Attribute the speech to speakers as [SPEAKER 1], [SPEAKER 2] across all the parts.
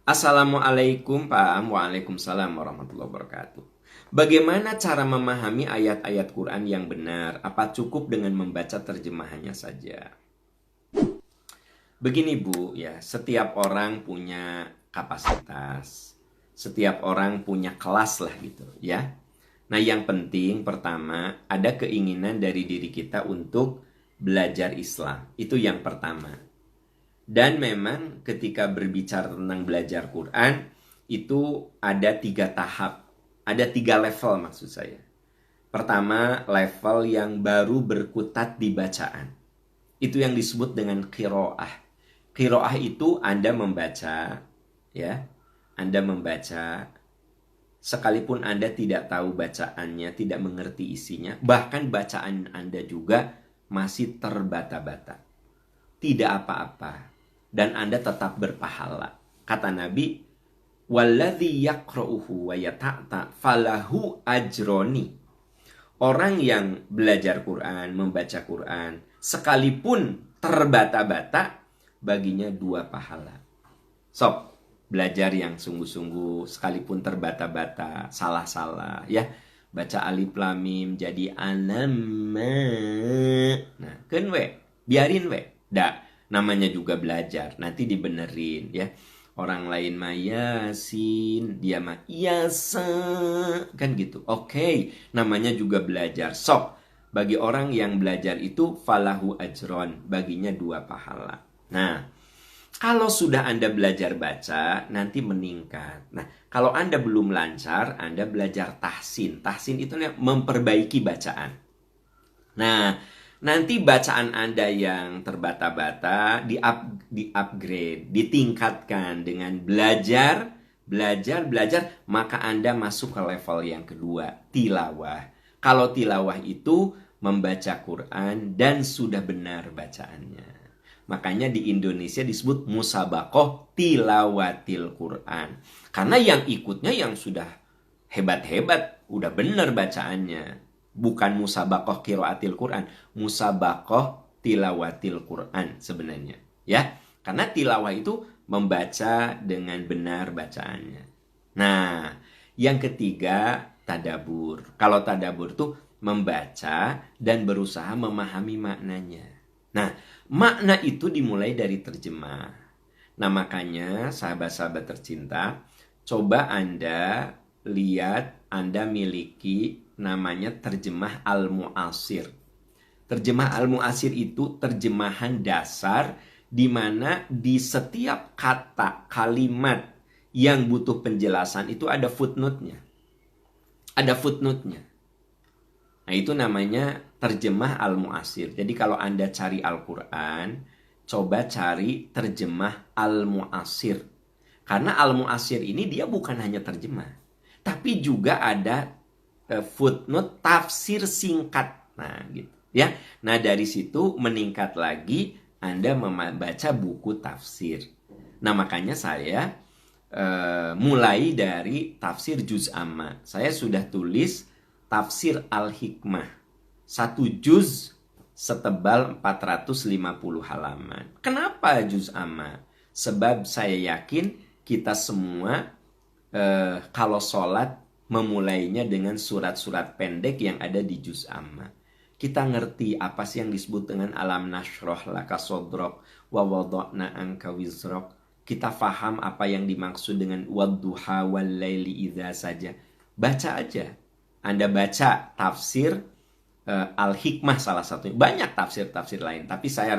[SPEAKER 1] Assalamualaikum Pak. Waalaikumsalam warahmatullahi wabarakatuh. Bagaimana cara memahami ayat-ayat Quran yang benar? Apa cukup dengan membaca terjemahannya saja? Begini Bu, ya, setiap orang punya kapasitas. Setiap orang punya kelas lah gitu, ya. Nah, yang penting pertama, ada keinginan dari diri kita untuk belajar Islam. Itu yang pertama. Dan memang ketika berbicara tentang belajar Quran, itu ada 3 tahap. Ada 3 level maksud saya. Pertama, level yang baru berkutat di bacaan. Itu yang disebut dengan qiraah. Qiraah itu Anda membaca, ya. Anda membaca, sekalipun Anda tidak tahu bacaannya, tidak mengerti isinya, bahkan bacaan Anda juga masih terbata-bata. Tidak apa-apa. Dan Anda tetap berpahala. Kata Nabi, "Walladzi yaqra'uhu wa yata'ta falahu ajroni." Orang yang belajar Quran, membaca Quran, sekalipun terbata-bata, baginya 2 pahala. Sok, belajar yang sungguh-sungguh, sekalipun terbata-bata, salah-salah, ya. Baca alif lam mim jadi anama. Nah, kan we, biarin we. Da, namanya juga belajar, nanti dibenerin, ya. Orang lain mah yasin, dia mah yasa, kan gitu. Oke, namanya juga belajar. Sok, bagi orang yang belajar itu falahu ajron, baginya 2 pahala. Nah, kalau sudah Anda belajar baca, nanti meningkat. Nah, kalau Anda belum lancar, Anda belajar tahsin. Tahsin itu memperbaiki bacaan. Nah, nanti bacaan Anda yang terbata-bata di-upgrade, ditingkatkan dengan belajar, belajar, maka Anda masuk ke level yang kedua, tilawah. Kalau tilawah itu membaca Quran dan sudah benar bacaannya. Makanya di Indonesia disebut musabaqah tilawatil Quran. Karena yang ikutnya yang sudah hebat-hebat, udah benar bacaannya. Bukan musabaqah qiraatil Quran, musabaqah tilawatil Quran sebenarnya, ya. Karena tilawah itu membaca dengan benar bacaannya. Nah, yang ketiga tadabur. Kalau tadabur tuh membaca dan berusaha memahami maknanya. Nah, makna itu dimulai dari terjemah. Nah, makanya sahabat-sahabat tercinta, coba Anda lihat, Anda miliki namanya terjemah Al-Mu'asir. Terjemah Al-Mu'asir itu terjemahan dasar di mana di setiap kata, kalimat yang butuh penjelasan itu ada footnote-nya. Ada footnote-nya. Nah, itu namanya terjemah Al-Mu'asir. Jadi kalau Anda cari Al-Quran, coba cari terjemah Al-Mu'asir. Karena Al-Mu'asir ini dia bukan hanya terjemah, tapi juga ada footnote tafsir singkat. Nah, gitu ya. Nah, dari situ meningkat lagi Anda membaca buku tafsir. Nah, makanya saya mulai dari tafsir Juz Amma. Saya sudah tulis tafsir Al-Hikmah. 1 juz setebal 450 halaman. Kenapa Juz Amma? Sebab saya yakin kita semua kalau sholat memulainya dengan surat-surat pendek yang ada di Juz Amma. Kita ngerti apa sih yang disebut dengan alam nasroh laka sodrok wa wadokna angka wizrok. Kita faham apa yang dimaksud dengan wadduha wal laili idza saja. Baca aja. Anda baca tafsir Al-Hikmah salah satunya. Banyak tafsir-tafsir lain, tapi saya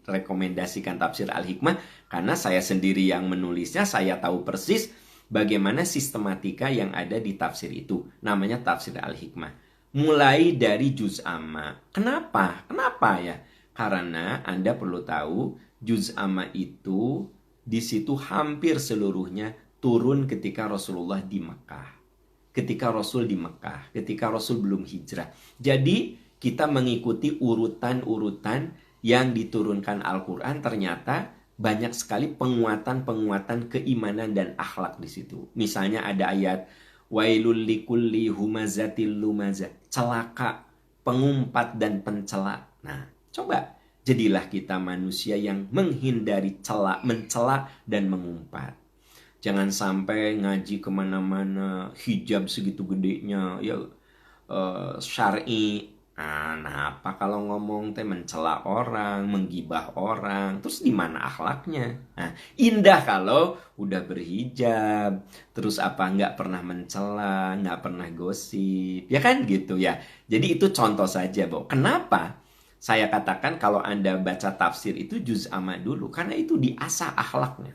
[SPEAKER 1] rekomendasikan tafsir Al-Hikmah karena saya sendiri yang menulisnya, saya tahu persis bagaimana sistematika yang ada di tafsir itu. Namanya tafsir Al-Hikmah. Mulai dari Juz Amma. Kenapa? Kenapa ya? Karena Anda perlu tahu, Juz Amma itu di situ hampir seluruhnya turun ketika Rasulullah di Mekah. Ketika Rasul di Mekah, ketika Rasul belum hijrah. Jadi kita mengikuti urutan-urutan yang diturunkan Al-Quran, ternyata banyak sekali penguatan-penguatan keimanan dan akhlak di situ. Misalnya ada ayat wailul likulli humazatil lumazah, celaka pengumpat dan pencela. Nah, coba jadilah kita manusia yang menghindari mencela dan mengumpat. Jangan sampai ngaji kemana-mana, hijab segitu gedenya, ya syar'i. Nah, apa kalau ngomong teh mencela orang, menggibah orang, terus di mana akhlaknya? Nah, indah kalau udah berhijab, terus apa nggak pernah mencela, nggak pernah gosip, ya kan gitu ya. Jadi itu contoh saja, Bo. Kenapa saya katakan kalau Anda baca tafsir itu juz amma dulu? Karena itu diasah akhlaknya.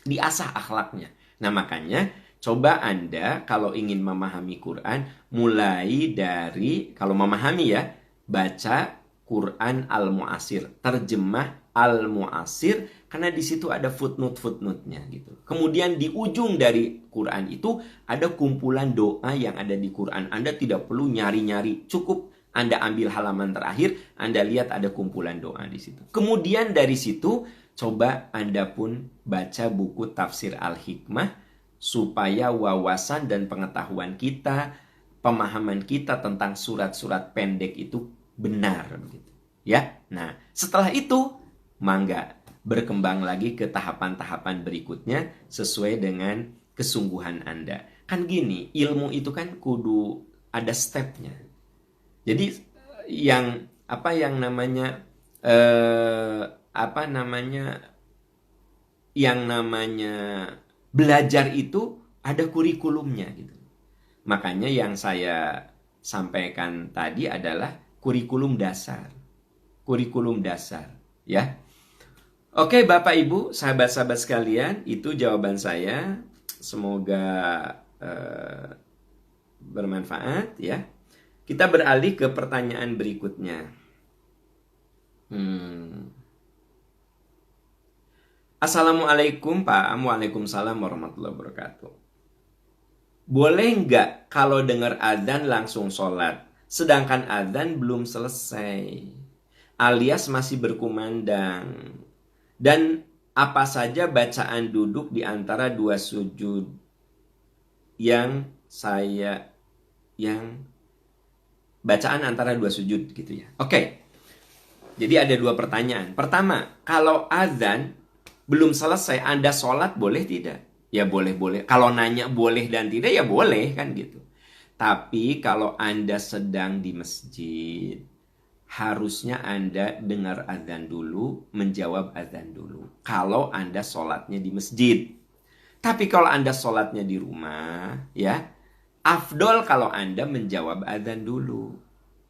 [SPEAKER 1] Diasah akhlaknya. Nah, makanya coba Anda kalau ingin memahami Quran, mulai dari, kalau memahami ya, baca Quran Al-Mu'asir, terjemah Al-Mu'asir, karena di situ ada footnote-footnote-nya gitu. Kemudian di ujung dari Quran itu ada kumpulan doa yang ada di Quran. Anda tidak perlu nyari-nyari, cukup Anda ambil halaman terakhir, Anda lihat ada kumpulan doa di situ. Kemudian dari situ coba Anda pun baca buku Tafsir Al-Hikmah supaya wawasan dan pengetahuan kita, pemahaman kita tentang surat-surat pendek itu benar begitu. Ya. Nah, setelah itu mangga berkembang lagi ke tahapan-tahapan berikutnya sesuai dengan kesungguhan Anda. Kan gini, ilmu itu kan kudu ada stepnya. Jadi yang apa yang namanya yang namanya belajar itu ada kurikulumnya gitu. Makanya yang saya sampaikan tadi adalah kurikulum dasar. Kurikulum dasar, ya. Oke, Bapak Ibu, sahabat-sahabat sekalian, itu jawaban saya. Semoga bermanfaat, ya. Kita beralih ke pertanyaan berikutnya. Assalamualaikum Pak. Waalaikumsalam warahmatullahi wabarakatuh. Boleh nggak kalau dengar adzan langsung sholat, sedangkan adzan belum selesai, alias masih berkumandang? Dan apa saja bacaan duduk di antara dua sujud yang bacaan antara dua sujud gitu ya. Oke. Jadi ada dua pertanyaan. Pertama, kalau adzan belum selesai Anda sholat boleh tidak? Ya boleh-boleh. Kalau nanya boleh dan tidak ya boleh kan gitu. Tapi kalau Anda sedang di masjid, harusnya Anda dengar adzan dulu, menjawab adzan dulu. Kalau Anda sholatnya di masjid. Tapi kalau Anda sholatnya di rumah, ya, afdol kalau Anda menjawab adzan dulu.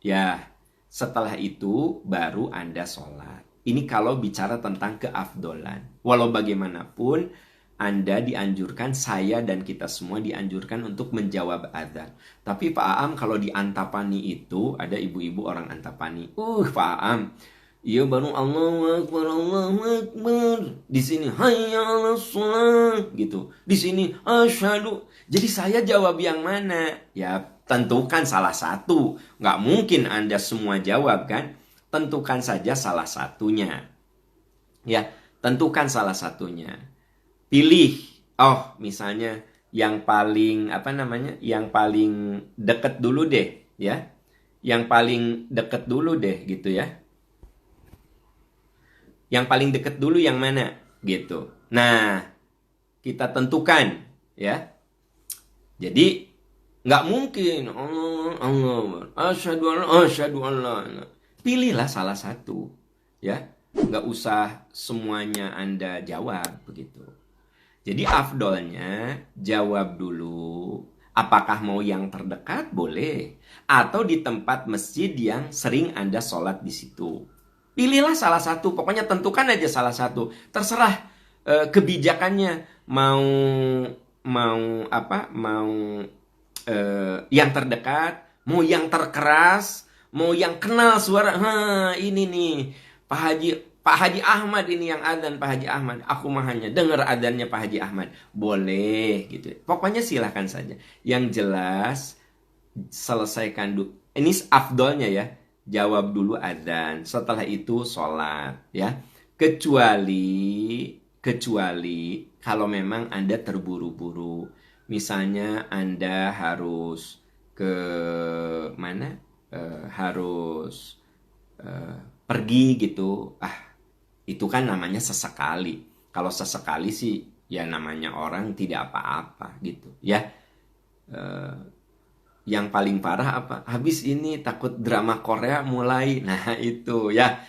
[SPEAKER 1] Ya, setelah itu baru Anda sholat. Ini kalau bicara tentang keafdolan. Walau bagaimanapun, Anda dianjurkan, saya dan kita semua dianjurkan untuk menjawab adzan. Tapi Pak Aam, kalau di Antapani itu, ada ibu-ibu orang Antapani. Pak Aam, iya baru Allahu Akbar, Allahu Akbar. Di sini, hayya 'alas shalah, gitu. Di sini, asyhadu. Jadi saya jawab yang mana? Ya, tentukan salah satu. Nggak mungkin Anda semua jawab kan? Tentukan saja salah satunya. Ya, tentukan salah satunya. Pilih, misalnya yang paling yang paling deket dulu deh, ya. Yang paling deket dulu deh, gitu ya. Yang paling deket dulu yang mana, gitu. Nah, kita tentukan, ya. Jadi nggak mungkin Allah asyhadu alla. Pilihlah salah satu, ya. Nggak usah semuanya Anda jawab begitu. Jadi afdolnya jawab dulu. Apakah mau yang terdekat? Boleh. Atau di tempat masjid yang sering Anda sholat di situ. Pilihlah salah satu. Pokoknya tentukan aja salah satu. Terserah kebijakannya. Mau yang terdekat, mau yang terkeras, mau yang kenal suara. Ini nih Pak Haji Ahmad ini yang adzan, Pak Haji Ahmad. Aku mah hanya dengar adzannya Pak Haji Ahmad. Boleh gitu. Pokoknya silahkan saja. Yang jelas selesaikan dulu. Ini afdolnya ya. Jawab dulu adzan. Setelah itu sholat ya. Kecuali kalau memang Anda terburu-buru. Misalnya Anda harus ke mana? Harus pergi gitu. Itu kan namanya sesekali. Kalau sesekali sih Ya namanya orang tidak apa-apa gitu ya. Yang paling parah apa? Habis ini takut drama Korea mulai. Nah itu ya.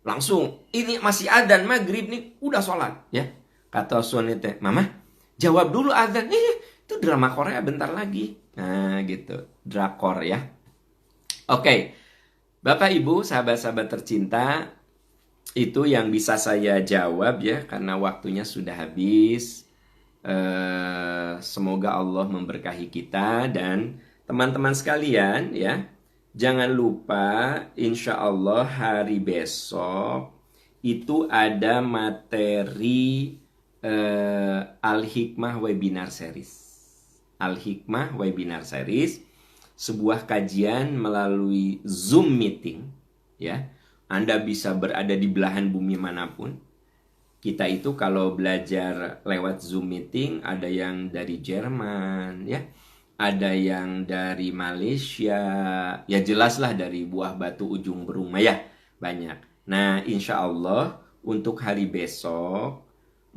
[SPEAKER 1] Langsung ini masih adzan maghrib nih, udah sholat ya. Kata suami teh, mama jawab dulu adzan. Itu drama Korea bentar lagi. Nah gitu, drakor ya. Oke, Bapak Ibu sahabat-sahabat tercinta, itu yang bisa saya jawab ya, karena waktunya sudah habis. Semoga Allah memberkahi kita dan teman-teman sekalian ya. Jangan lupa insya Allah hari besok itu ada materi Al-Hikmah Webinar Series. Al-Hikmah Webinar Series, sebuah kajian melalui Zoom meeting ya. Anda bisa berada di belahan bumi manapun. Kita itu kalau belajar lewat Zoom meeting, ada yang dari Jerman ya, ada yang dari Malaysia, ya jelaslah dari Buah Batu ujung Beruma ya, banyak. Nah insya Allah untuk hari besok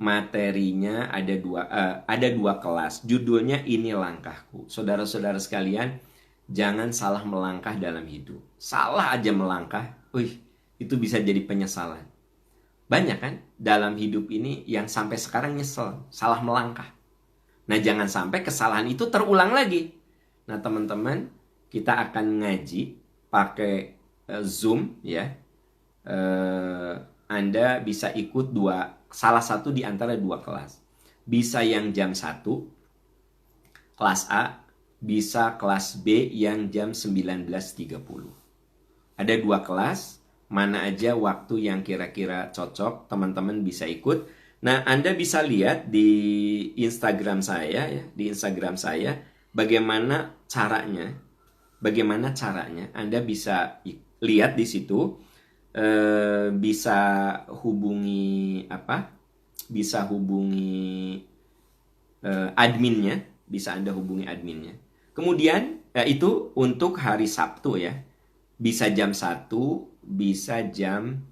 [SPEAKER 1] materinya ada dua kelas. Judulnya Ini Langkahku. Saudara-saudara sekalian, jangan salah melangkah dalam hidup. Salah aja melangkah, itu bisa jadi penyesalan. Banyak kan dalam hidup ini yang sampai sekarang nyesel, salah melangkah. Nah jangan sampai kesalahan itu terulang lagi. Nah teman-teman, kita akan ngaji pakai Zoom ya. Anda bisa ikut salah satu di antara dua kelas. Bisa yang jam 1, kelas A, bisa kelas B yang jam 19.30. Ada dua kelas. Mana aja waktu yang kira-kira cocok, teman-teman bisa ikut. Nah, Anda bisa lihat di Instagram saya ya, di Instagram saya bagaimana caranya. Bagaimana caranya? Anda bisa lihat di situ, bisa hubungi Bisa hubungi adminnya, bisa Anda hubungi adminnya. Kemudian itu untuk hari Sabtu ya. Bisa jam 1, bisa jam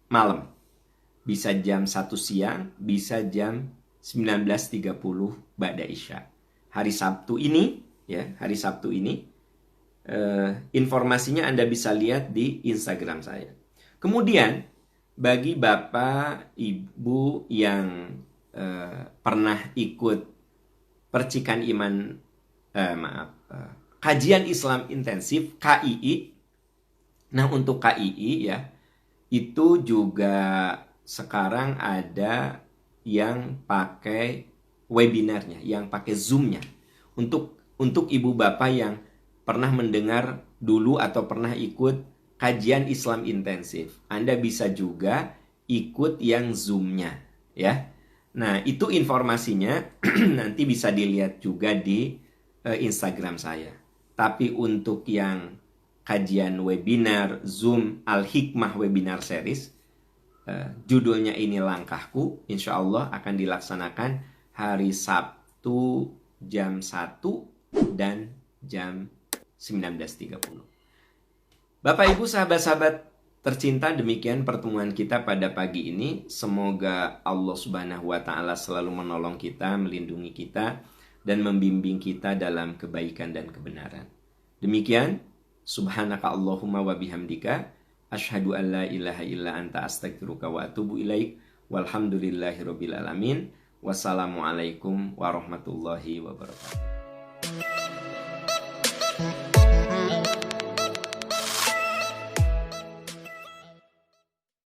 [SPEAKER 1] malam, bisa jam 1 siang, bisa jam 19.30 ba'da Isya. Hari Sabtu ini ya, hari Sabtu ini informasinya Anda bisa lihat di Instagram saya. Kemudian bagi Bapak Ibu yang pernah ikut percikan iman Kajian Islam Intensif KII. Nah untuk KII ya, itu juga sekarang ada yang pakai webinarnya, yang pakai Zoom-nya. Untuk ibu bapak yang pernah mendengar dulu atau pernah ikut kajian Islam Intensif, Anda bisa juga ikut yang Zoom-nya ya. Nah itu informasinya nanti bisa dilihat juga di Instagram saya. Tapi untuk yang kajian webinar Zoom Al-Hikmah Webinar Series, judulnya Ini Langkahku, insya Allah akan dilaksanakan hari Sabtu jam 1 dan jam 19.30. Bapak Ibu sahabat-sahabat tercinta, demikian pertemuan kita pada pagi ini. Semoga Allah Subhanahu wa Ta'ala selalu menolong kita, melindungi kita, dan membimbing kita dalam kebaikan dan kebenaran. Demikian, subhanaka Allahumma wa bihamdika, asyhadu an la ilaha illa anta astaghfiruka wa atubu ilaik, walhamdulillahi rabbil alamin, wassalamualaikum warahmatullahi wabarakatuh.